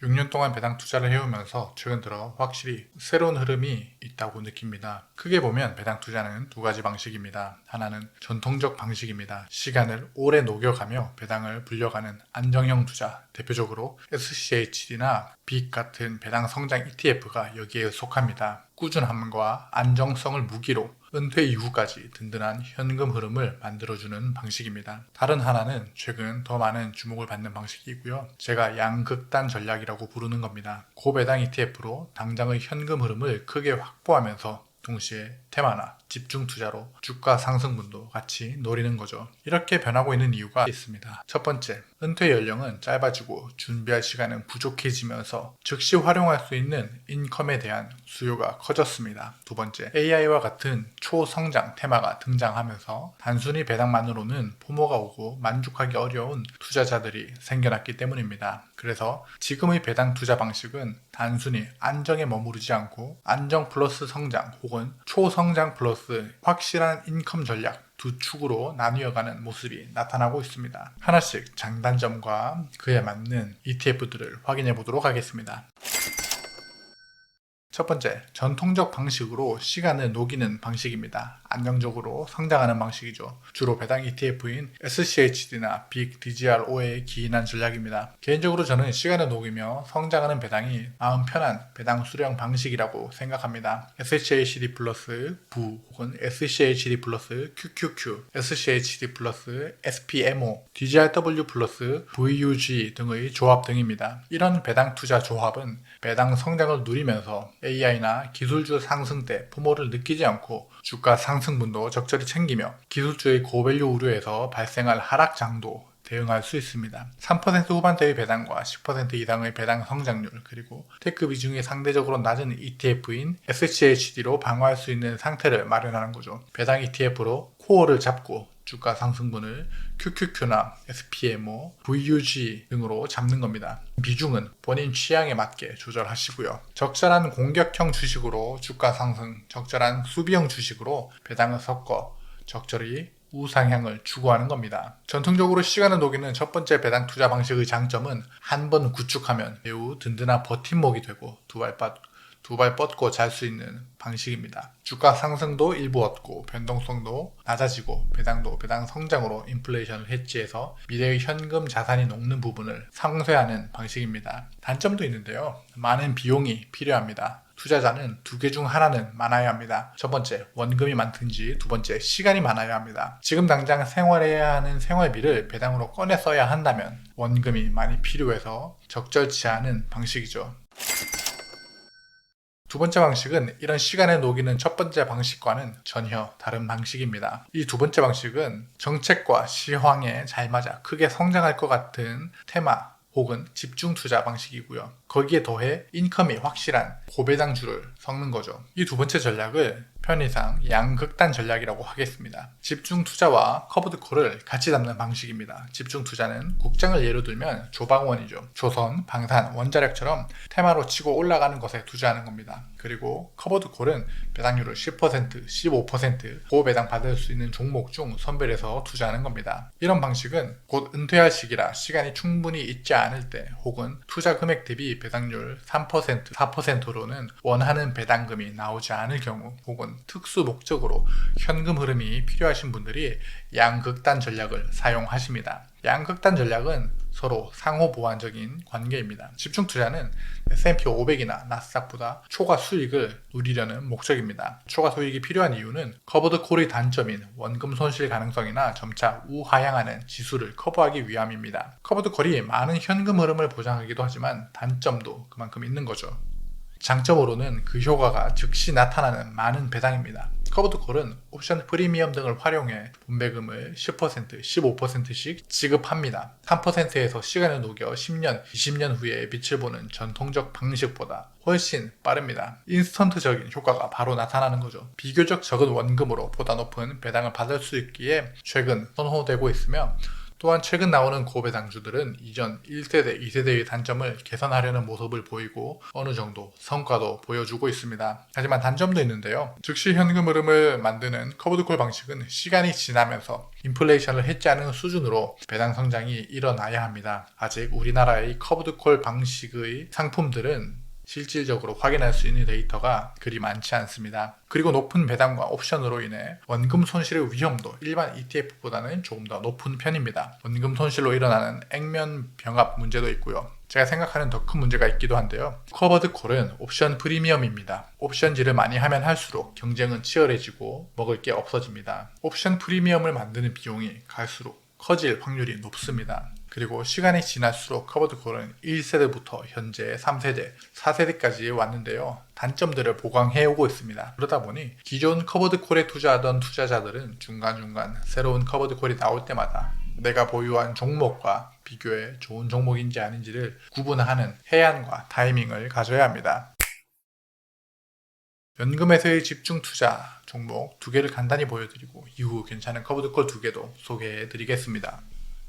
6년 동안 배당 투자를 해오면서 최근 들어 확실히 새로운 흐름이 있다고 느낍니다. 크게 보면 배당 투자는 두 가지 방식입니다. 하나는 전통적 방식입니다. 시간을 오래 녹여가며 배당을 불려가는 안정형 투자, 대표적으로 SCHD나 빅 같은 배당 성장 ETF가 여기에 속합니다. 꾸준함과 안정성을 무기로 은퇴 이후까지 든든한 현금 흐름을 만들어주는 방식입니다. 다른 하나는 최근 더 많은 주목을 받는 방식이고요. 제가 양극단 전략이라고 부르는 겁니다. 고배당 ETF로 당장의 현금 흐름을 크게 확보하면서 동시에 테마나 집중 투자로 주가 상승분도 같이 노리는 거죠. 이렇게 변하고 있는 이유가 있습니다. 첫 번째, 은퇴 연령은 짧아지고 준비할 시간은 부족해지면서 즉시 활용할 수 있는 인컴에 대한 수요가 커졌습니다. 두 번째, AI와 같은 초성장 테마가 등장하면서 단순히 배당만으로는 포모가 오고 만족하기 어려운 투자자들이 생겨났기 때문입니다. 그래서 지금의 배당 투자 방식은 단순히 안정에 머무르지 않고 안정 플러스 성장 혹은 초성장 플러스 확실한 인컴 전략 두 축으로 나뉘어가는 모습이 나타나고 있습니다. 하나씩 장단점과 그에 맞는 ETF들을 확인해 보도록 하겠습니다. 첫 번째, 전통적 방식으로 시간을 녹이는 방식입니다. 안정적으로 성장하는 방식이죠. 주로 배당 ETF인 SCHD나 빅 DGRO에 기인한 전략입니다. 개인적으로 저는 시간을 녹이며 성장하는 배당이 마음 편한 배당 수령 방식이라고 생각합니다. SCHD 플러스 부 혹은 SCHD 플러스 QQQ, SCHD 플러스 SPMO, DGRW 플러스 VUG 등의 조합 등입니다. 이런 배당 투자 조합은 배당 성장을 누리면서 AI나 기술주 상승 때 포모를 느끼지 않고 주가 상승분도 적절히 챙기며 기술주의 고밸류 우려에서 발생할 하락장도 대응할 수 있습니다. 3% 후반대의 배당과 10% 이상의 배당 성장률, 그리고 테크 비중이 상대적으로 낮은 ETF인 SCHD로 방어할 수 있는 상태를 마련하는 거죠. 배당 ETF로 코어를 잡고 주가 상승분을 QQQ나 SPMO, VUG 등으로 잡는 겁니다. 비중은 본인 취향에 맞게 조절하시고요. 적절한 공격형 주식으로 주가 상승, 적절한 수비형 주식으로 배당을 섞어 적절히 우상향을 추구하는 겁니다. 전통적으로 시간을 녹이는 첫 번째 배당 투자 방식의 장점은 한 번 구축하면 매우 든든한 버팀목이 되고 두 발 뻗고 잘 수 있는 방식입니다. 주가 상승도 일부 얻고 변동성도 낮아지고 배당도 배당 성장으로 인플레이션을 해치해서 미래의 현금 자산이 녹는 부분을 상쇄하는 방식입니다. 단점도 있는데요. 많은 비용이 필요합니다. 투자자는 두 개 중 하나는 많아야 합니다. 첫 번째, 원금이 많든지 두 번째, 시간이 많아야 합니다. 지금 당장 생활해야 하는 생활비를 배당으로 꺼내 써야 한다면 원금이 많이 필요해서 적절치 않은 방식이죠. 두 번째 방식은 이런 시간을 녹이는 첫 번째 방식과는 전혀 다른 방식입니다. 이 두 번째 방식은 정책과 시황에 잘 맞아 크게 성장할 것 같은 테마 혹은 집중 투자 방식이고요. 거기에 더해 인컴이 확실한 고배당주를 섞는 거죠. 이 두 번째 전략을 편의상 양극단 전략이라고 하겠습니다. 집중 투자와 커브드 콜을 같이 잡는 방식입니다. 집중 투자는 국장을 예로 들면 조방원이죠. 조선, 방산, 원자력처럼 테마로 치고 올라가는 것에 투자하는 겁니다. 그리고 커버드 콜은 배당률을 10%, 15% 고배당 받을 수 있는 종목 중 선별해서 투자하는 겁니다. 이런 방식은 곧 은퇴할 시기라 시간이 충분히 있지 않을 때 혹은 투자 금액 대비 배당률 3%, 4%로는 원하는 배당금이 나오지 않을 경우 혹은 특수 목적으로 현금 흐름이 필요하신 분들이 양극단 전략을 사용하십니다. 양극단 전략은 서로 상호 보완적인 관계입니다. 집중 투자는 S&P 500이나 나스닥보다 초과 수익을 누리려는 목적입니다. 초과 수익이 필요한 이유는 커버드 콜의 단점인 원금 손실 가능성이나 점차 우하향하는 지수를 커버하기 위함입니다. 커버드 콜이 많은 현금 흐름을 보장하기도 하지만 단점도 그만큼 있는 거죠. 장점으로는 그 효과가 즉시 나타나는 많은 배당입니다. 커버드 콜은 옵션 프리미엄 등을 활용해 분배금을 10%, 15%씩 지급합니다. 3%에서 시간을 녹여 10년, 20년 후에 빛을 보는 전통적 방식보다 훨씬 빠릅니다. 인스턴트적인 효과가 바로 나타나는 거죠. 비교적 적은 원금으로 보다 높은 배당을 받을 수 있기에 최근 선호되고 있으며 또한 최근 나오는 고배당주들은 이전 1세대, 2세대의 단점을 개선하려는 모습을 보이고 어느 정도 성과도 보여주고 있습니다. 하지만 단점도 있는데요. 즉시 현금 흐름을 만드는 커브드콜 방식은 시간이 지나면서 인플레이션을 해지하는 수준으로 배당 성장이 일어나야 합니다. 아직 우리나라의 커브드콜 방식의 상품들은 실질적으로 확인할 수 있는 데이터가 그리 많지 않습니다. 그리고 높은 배당과 옵션으로 인해 원금 손실의 위험도 일반 ETF보다는 조금 더 높은 편입니다. 원금 손실로 일어나는 액면 병합 문제도 있고요. 제가 생각하는 더 큰 문제가 있기도 한데요. 커버드콜은 옵션 프리미엄입니다. 옵션질을 많이 하면 할수록 경쟁은 치열해지고 먹을 게 없어집니다. 옵션 프리미엄을 만드는 비용이 갈수록 커질 확률이 높습니다. 그리고 시간이 지날수록 커버드콜은 1세대부터 현재 3세대, 4세대까지 왔는데요. 단점들을 보강해오고 있습니다. 그러다 보니 기존 커버드콜에 투자하던 투자자들은 중간중간 새로운 커버드콜이 나올 때마다 내가 보유한 종목과 비교해 좋은 종목인지 아닌지를 구분하는 해안과 타이밍을 가져야 합니다. 연금에서의 집중 투자 종목 2개를 간단히 보여드리고 이후 괜찮은 커버드콜 2개도 소개해드리겠습니다.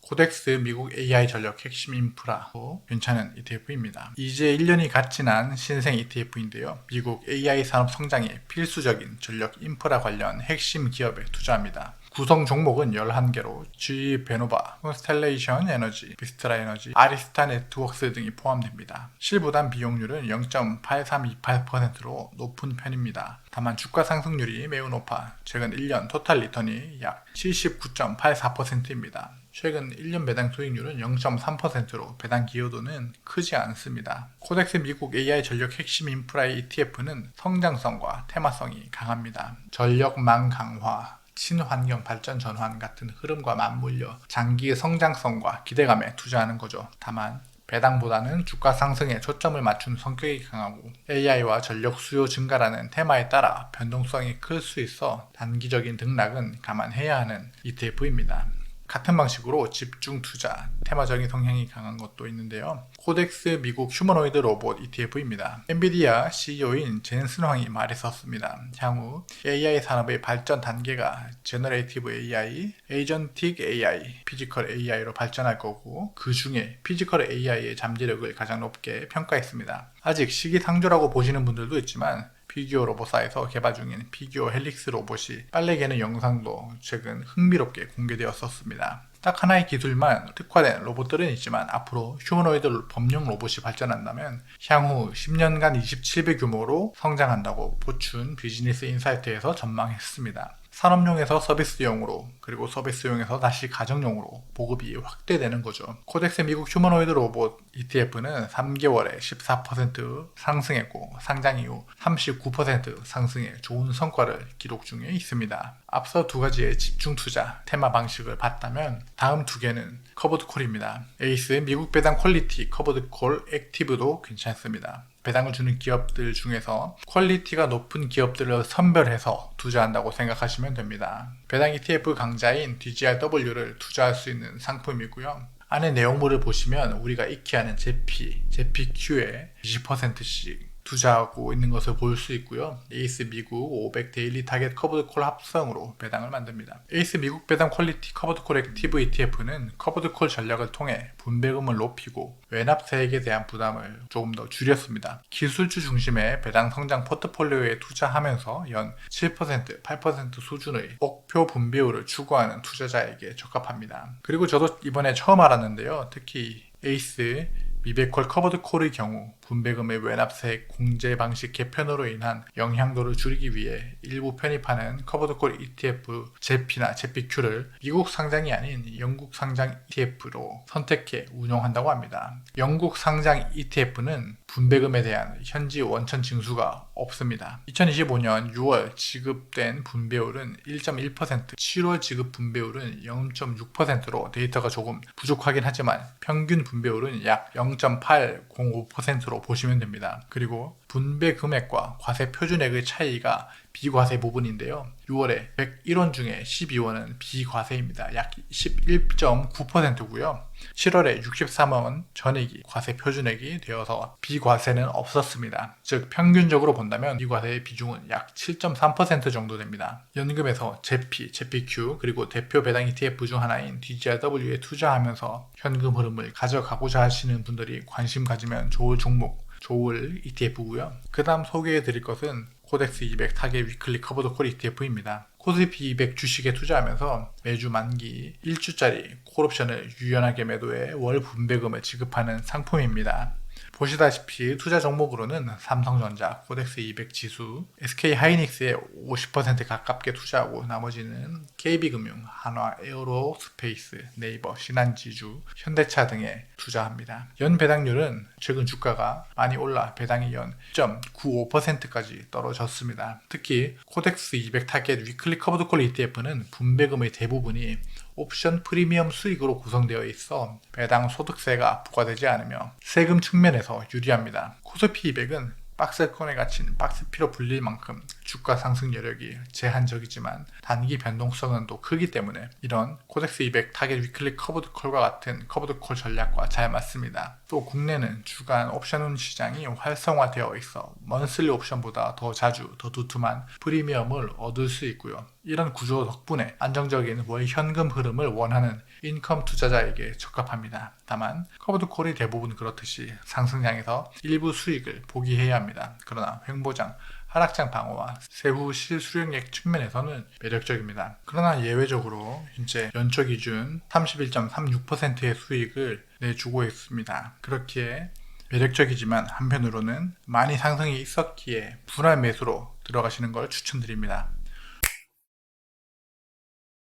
코덱스 미국 AI 전력 핵심 인프라도 괜찮은 ETF입니다. 이제 1년이 갓 지난 신생 ETF인데요. 미국 AI 산업 성장에 필수적인 전력 인프라 관련 핵심 기업에 투자합니다. 구성 종목은 11개로 GE 베노바, 콘스텔레이션 에너지, 비스트라 에너지, 아리스타 네트워크스 등이 포함됩니다. 실부담 비용률은 0.8328%로 높은 편입니다. 다만 주가 상승률이 매우 높아 최근 1년 토탈 리턴이 약 79.84%입니다. 최근 1년 배당 수익률은 0.3%로 배당 기여도는 크지 않습니다. 코덱스 미국 AI 전력 핵심 인프라의 ETF는 성장성과 테마성이 강합니다. 전력망 강화, 친환경 발전 전환 같은 흐름과 맞물려 장기 성장성과 기대감에 투자하는 거죠. 다만 배당보다는 주가 상승에 초점을 맞춘 성격이 강하고 AI와 전력 수요 증가라는 테마에 따라 변동성이 클 수 있어 단기적인 등락은 감안해야 하는 ETF입니다. 같은 방식으로 집중 투자, 테마적인 성향이 강한 것도 있는데요. 코덱스 미국 휴머노이드 로봇 ETF입니다. 엔비디아 CEO인 젠슨 황이 말했었습니다. 향후 AI 산업의 발전 단계가 제너레이티브 AI, 에이전틱 AI, 피지컬 AI로 발전할 거고 그 중에 피지컬 AI의 잠재력을 가장 높게 평가했습니다. 아직 시기상조라고 보시는 분들도 있지만 피규어 로봇사에서 개발 중인 피규어 헬릭스 로봇이 빨래 개는 영상도 최근 흥미롭게 공개되었었습니다. 딱 하나의 기술만 특화된 로봇들은 있지만 앞으로 휴머노이드 범용 로봇이 발전한다면 향후 10년간 27배 규모로 성장한다고 포춘 비즈니스 인사이트에서 전망했습니다. 산업용에서 서비스용으로 그리고 서비스용에서 다시 가정용으로 보급이 확대되는 거죠. 코덱스 미국 휴머노이드 로봇 ETF는 3개월에 14% 상승했고 상장 이후 39% 상승해 좋은 성과를 기록 중에 있습니다. 앞서 2가지의 집중 투자 테마 방식을 봤다면 다음 2개는 커버드콜입니다. 에이스 미국 배당 퀄리티 커버드콜 액티브도 괜찮습니다. 배당을 주는 기업들 중에서 퀄리티가 높은 기업들을 선별해서 투자한다고 생각하시면 됩니다. 배당 ETF 강자인 DGRW를 투자할 수 있는 상품이고요. 안에 내용물을 보시면 우리가 익히 아는 제피Q에 20%씩 투자하고 있는 것을 볼 수 있고요. 에이스 미국 500 데일리 타겟 커버드콜 합성으로 배당을 만듭니다. 에이스 미국 배당 퀄리티 커버드콜 액티브 ETF는 커버드콜 전략을 통해 분배금을 높이고 외납세액에 대한 부담을 조금 더 줄였습니다. 기술주 중심의 배당 성장 포트폴리오에 투자하면서 연 7%, 8% 수준의 목표 분배율을 추구하는 투자자에게 적합합니다. 그리고 저도 이번에 처음 알았는데요. 특히 에이스 미백콜 커버드콜의 경우 분배금의 외납세액 공제 방식 개편으로 인한 영향도를 줄이기 위해 일부 편입하는 커버드콜 ETF 제피나 제피Q를 미국 상장이 아닌 영국 상장 ETF로 선택해 운용한다고 합니다. 영국 상장 ETF는 분배금에 대한 현지 원천 징수가 없습니다. 2025년 6월 지급된 분배율은 1.1%, 7월 지급 분배율은 0.6%로 데이터가 조금 부족하긴 하지만 평균 분배율은 약 0.805%로 보시면 됩니다. 그리고 분배 금액과 과세 표준액의 차이가 비과세 부분인데요. 6월에 101원 중에 12원은 비과세입니다. 약 11.9%고요. 7월에 63원 전액이 과세 표준액이 되어서 비과세는 없었습니다. 즉 평균적으로 본다면 비과세의 비중은 약 7.3% 정도 됩니다. 연금에서 제피, 제피Q 그리고 대표 배당 ETF 중 하나인 DGRW에 투자하면서 현금 흐름을 가져가고자 하시는 분들이 관심 가지면 좋을 종목, 좋을 ETF고요. 그 다음 소개해 드릴 것은 코덱스 200 타겟 위클리 커버드 콜 ETF입니다. 코스피 200 주식에 투자하면서 매주 만기 1주짜리 콜옵션을 유연하게 매도해 월 분배금을 지급하는 상품입니다. 보시다시피 투자 종목으로는 삼성전자, 코덱스 200 지수, SK하이닉스에 50% 가깝게 투자하고 나머지는 KB금융, 한화, 에어로스페이스, 네이버, 신한지주, 현대차 등에 투자합니다. 연 배당률은 최근 주가가 많이 올라 배당이 연 0.95%까지 떨어졌습니다. 특히 코덱스 200 타겟 위클리 커버드 콜 ETF는 분배금의 대부분이 옵션 프리미엄 수익으로 구성되어 있어 배당 소득세가 부과되지 않으며 세금 측면에서 유리합니다. 코스피 200은 박스권에 갇힌 박스피로 불릴 만큼 주가 상승 여력이 제한적이지만 단기 변동성은 또 크기 때문에 이런 코덱스 200 타겟 위클리 커버드 콜과 같은 커버드 콜 전략과 잘 맞습니다. 또 국내는 주간 옵션 시장이 활성화되어 있어 먼슬리 옵션보다 더 자주 더 두툼한 프리미엄을 얻을 수 있고요. 이런 구조 덕분에 안정적인 월 현금 흐름을 원하는 인컴 투자자에게 적합합니다. 다만 커버드 콜이 대부분 그렇듯이 상승장에서 일부 수익을 포기해야 합니다. 그러나 횡보장, 하락장 방어와 세후 실수령액 측면에서는 매력적입니다. 그러나 예외적으로 현재 연초 기준 31.36%의 수익을 내주고 있습니다. 그렇기에 매력적이지만 한편으로는 많이 상승이 있었기에 분할 매수로 들어가시는 걸 추천드립니다.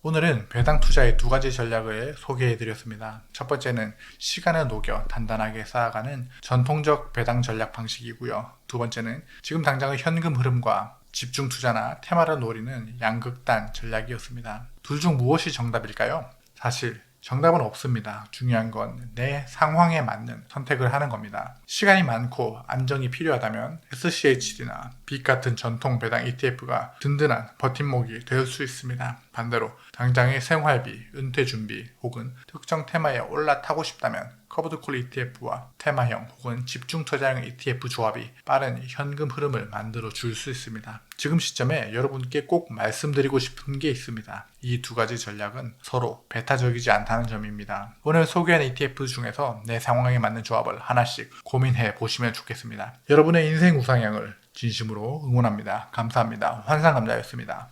오늘은 배당 투자의 두 가지 전략을 소개해 드렸습니다. 첫 번째는 시간을 녹여 단단하게 쌓아가는 전통적 배당 전략 방식이고요. 두 번째는 지금 당장의 현금 흐름과 집중 투자나 테마를 노리는 양극단 전략이었습니다. 둘 중 무엇이 정답일까요? 사실 정답은 없습니다. 중요한 건 내 상황에 맞는 선택을 하는 겁니다. 시간이 많고 안정이 필요하다면 SCHD나 빅 같은 전통 배당 ETF가 든든한 버팀목이 될 수 있습니다. 반대로 당장의 생활비, 은퇴 준비 혹은 특정 테마에 올라타고 싶다면 커버드콜 ETF와 테마형 혹은 집중 투자형 ETF 조합이 빠른 현금 흐름을 만들어 줄 수 있습니다. 지금 시점에 여러분께 꼭 말씀드리고 싶은 게 있습니다. 이 두 가지 전략은 서로 배타적이지 않다는 점입니다. 오늘 소개한 ETF 중에서 내 상황에 맞는 조합을 하나씩 고민해 보시면 좋겠습니다. 여러분의 인생 우상향을 진심으로 응원합니다. 감사합니다. 환상감자였습니다.